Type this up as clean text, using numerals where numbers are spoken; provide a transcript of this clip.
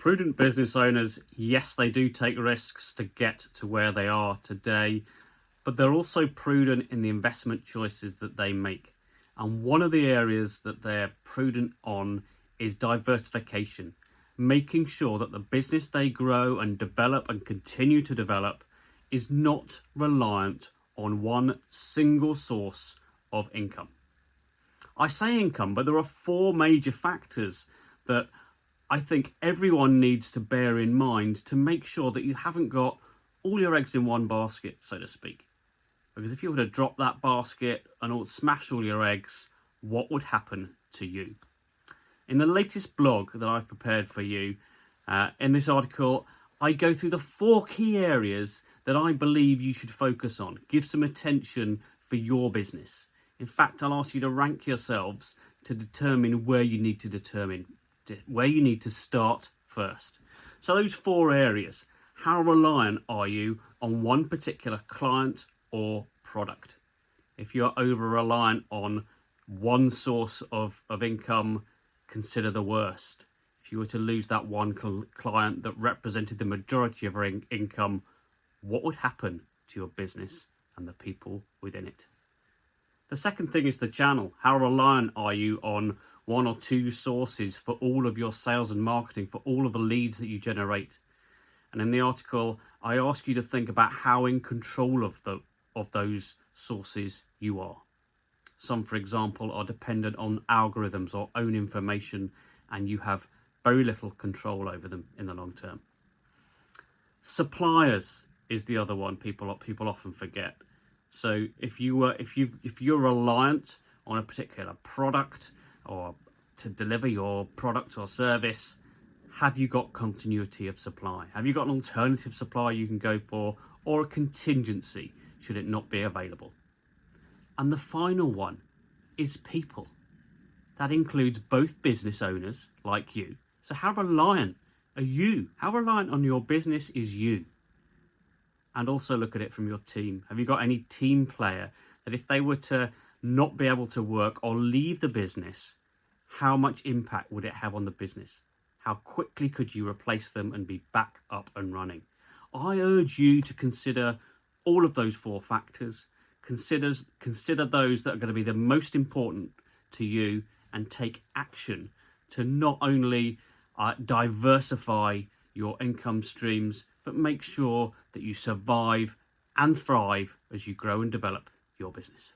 Prudent business owners, yes, they do take risks to get to where they are today, but they're also prudent in the investment choices that they make. And one of the areas that they're prudent on is diversification, making sure that the business they grow and develop and continue to develop is not reliant on one single source of income. I say income, but there are four major factors that I think everyone needs to bear in mind to make sure that you haven't got all your eggs in one basket, so to speak. Because if you were to drop that basket and smash all your eggs, what would happen to you? In the latest blog that I've prepared for you, in this article, I go through the four key areas that I believe you should focus on. Give some attention for your business. In fact, I'll ask you to rank yourselves to determine where you need to start first. So those four areas: how reliant are you on one particular client or product? If you're over reliant on one source of income, consider the worst. If you were to lose that one client that represented the majority of our income, what would happen to your business and the people within it? The second thing is the channel. How reliant are you on one or two sources for all of your sales and marketing, for all of the leads that you generate? And in the article, I ask you to think about how in control of those sources you are. Some, for example, are dependent on algorithms or own information, and you have very little control over them in the long term. Suppliers is the other one people often forget. So if you're reliant on a particular product or to deliver your product or service, have you got continuity of supply? Have you got an alternative supply you can go for, or a contingency should it not be available? And the final one is people. That includes both business owners like you. So how reliant are you? How reliant on your business is you? And also look at it from your team. Have you got any team player that if they were to not be able to work or leave the business, how much impact would it have on the business? How quickly could you replace them and be back up and running? I urge you to consider all of those four factors. Consider those that are going to be the most important to you, and take action to not only diversify your income streams, but make sure that you survive and thrive as you grow and develop your business.